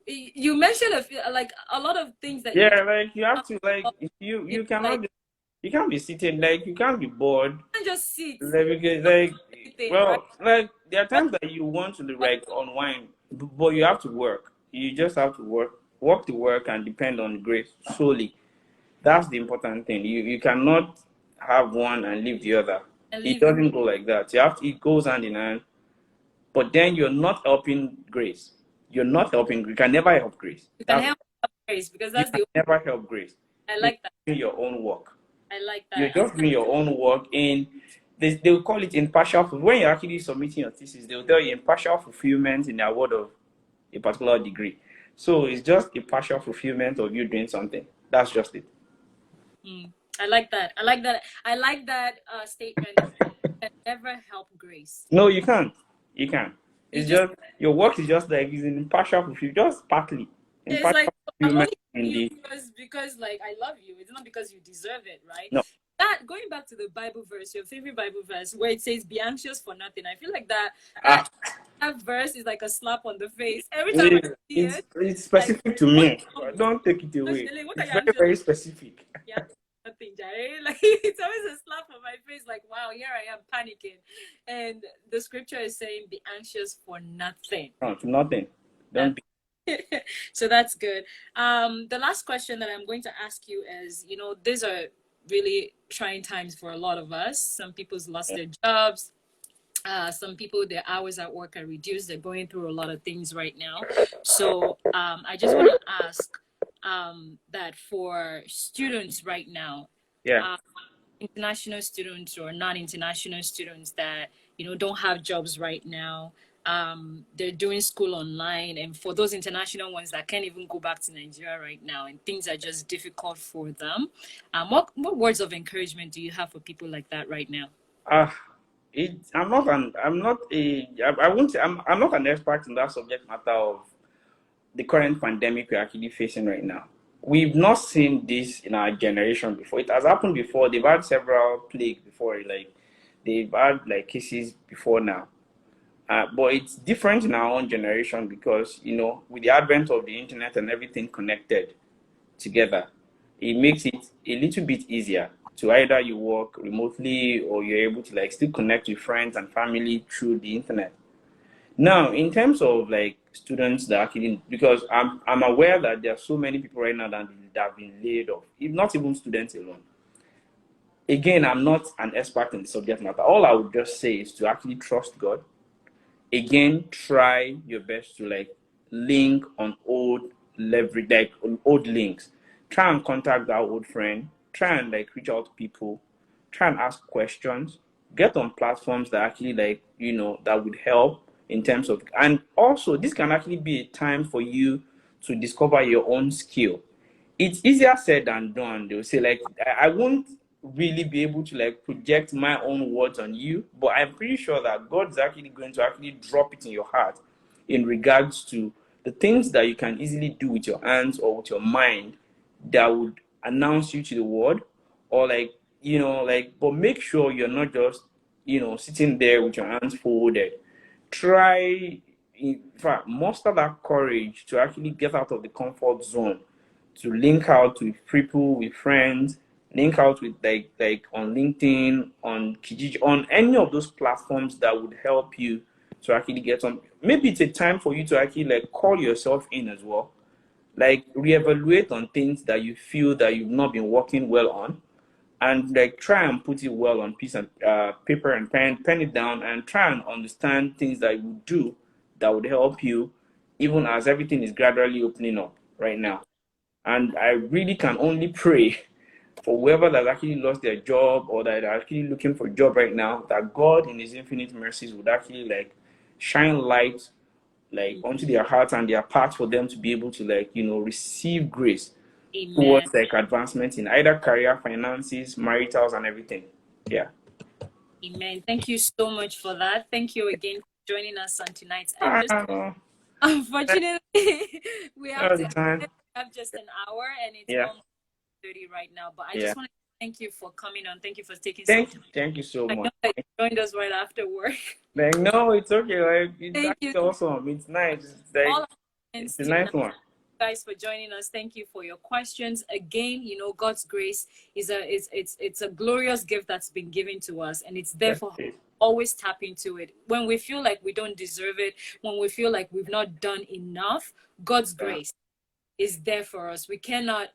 S1: you mentioned like a lot of things that
S2: Yeah, like you have to like you cannot
S1: like
S2: you can't be sitting, like you can't be bored.
S1: you can't just sit
S2: Like, because like
S1: anything, right?
S2: well, like there are times that you want to like unwind, but you have to work. You just have to work to work and depend on grace solely. That's the important thing. You cannot have one and leave the other.
S1: And
S2: It
S1: leave.
S2: doesn't go like that. You have to, it goes hand in hand. But then you're not helping grace. You're not helping. You can never help grace.
S1: You can
S2: That's,
S1: help grace because
S2: you
S1: that's
S2: can
S1: the.
S2: never help grace.
S1: I
S2: You're
S1: like that.
S2: doing your own work.
S1: I like
S2: You're
S1: that.
S2: just doing your own work in. They will call it impartial. When you're actually submitting your thesis, they will tell you impartial fulfillment in the award of a particular degree. So it's just a partial fulfillment of you doing something. That's just it.
S1: I like that. I like that. I like that statement. Can never help grace.
S2: No, you can't. You can't.
S1: You
S2: It's
S1: just
S2: just your work is just like it's an impartial fulfillment, just partly
S1: it's
S2: impartial
S1: like I'm
S2: fulfillment
S1: only
S2: in
S1: you
S2: the
S1: because like I love you. It's not because you deserve it, right?
S2: no.
S1: That going back to the Bible verse, your favorite Bible verse, where it says "Be anxious for nothing." I feel like
S2: Ah,
S1: that verse is like a slap on the face every time I see it.
S2: it's
S1: Like,
S2: specific to me. Don't take it away.
S1: what are
S2: It's
S1: you
S2: very,
S1: anxious?
S2: very specific.
S1: Yeah, nothing, Jare. Like it's always a slap on my face. Like, wow, here I am panicking, and the scripture is saying, "Be anxious for nothing."
S2: No, to nothing. Don't be.
S1: So that's good. The last question that I'm going to ask you is, these are really trying times for a lot of us. Some people's lost their jobs. Some people, their hours at work are reduced. They're going through a lot of things right now. So I just want to ask that for students right now,
S2: Yeah.
S1: international students or non-international students that don't have jobs right now, they're doing school online, and for those international ones that can't even go back to Nigeria right now and things are just difficult for them, what words of encouragement do you have for people like that right now?
S2: I'm not a I won't say I'm not an expert in that subject matter of the current pandemic we're actually facing right now. We've not seen this in our generation before. It has happened before. They've had several plagues before, like they've had like cases before now. But it's different in our own generation because with the advent of the internet and everything connected together, it makes it a little bit easier to either you work remotely or you're able to like still connect with friends and family through the internet. Now, in terms of like students that actually, because I'm aware that there are so many people right now that have been laid off, if not even students alone. Again, I'm not an expert in the subject matter. All I would just say is to actually trust God. Again, try your best to like link on old leverage, like on old links. Try and contact that old friend. Try and like reach out to people. Try and ask questions. Get on platforms that actually like that would help in terms of, and also this can actually be a time for you to discover your own skill. It's easier said than done. They'll say like I won't really be able to like project my own words on you, but I'm pretty sure that God's actually going to actually drop it in your heart in regards to the things that you can easily do with your hands or with your mind that would announce you to the world, or like but make sure you're not just sitting there with your hands folded. Try, in fact, muster that courage to actually get out of the comfort zone, to link out with people, with friends, link out with like on LinkedIn, on Kijiji, on any of those platforms that would help you to actually get on. Maybe it's a time for you to actually like call yourself in as well, like reevaluate on things that you feel that you've not been working well on, and like try and put it well on piece of paper and pen it down, and try and understand things that you would do that would help you, even as everything is gradually opening up right now. And I really can only pray for whoever that's actually lost their job or that are actually looking for a job right now, that God in his infinite mercies would actually like shine light like onto their hearts and their path for them to be able to like receive grace
S1: Amen.
S2: towards like advancement in either career, finances, maritals, and everything. Yeah.
S1: Amen. Thank you so much for that. Thank you again for joining us on tonight's episode. Unfortunately, we have
S2: All
S1: to
S2: the time.
S1: have just an hour, and it's
S2: Yeah.
S1: almost 30 right now. But I
S2: Yeah.
S1: just want to thank you for coming on. Thank you for taking some time.
S2: Thank you so
S1: I
S2: much.
S1: know that you joined us right after work.
S2: Like, no, it's okay. Like, it's
S1: Thank you.
S2: actually awesome. It's nice. It's
S1: All
S2: like
S1: our friends
S2: it's a
S1: tonight,
S2: nice one.
S1: guys, for joining us. Thank you for your questions. Again, you know, God's grace is it's a glorious gift that's been given to us, and it's therefore always tap into it. When we feel like we don't deserve it, when we feel like we've not done enough, God's grace is there for us. We cannot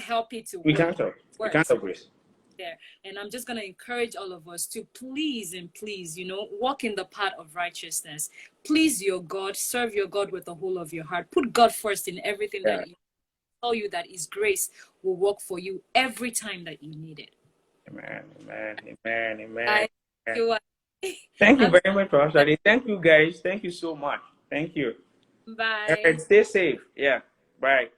S1: help it to
S2: We
S1: work.
S2: can't help. We can't help this.
S1: There. And I'm just going to encourage all of us to please, you know, walk in the path of righteousness. Please your God, serve your God with the whole of your heart. Put God first in everything that you tell you, that His grace will work for you every time that you need it.
S2: Amen. Amen. Amen. Amen.
S1: Thank
S2: you very much, Pastor. Thank you, guys. Thank you so much. Thank you.
S1: Bye.
S2: And stay safe. Yeah. Bye.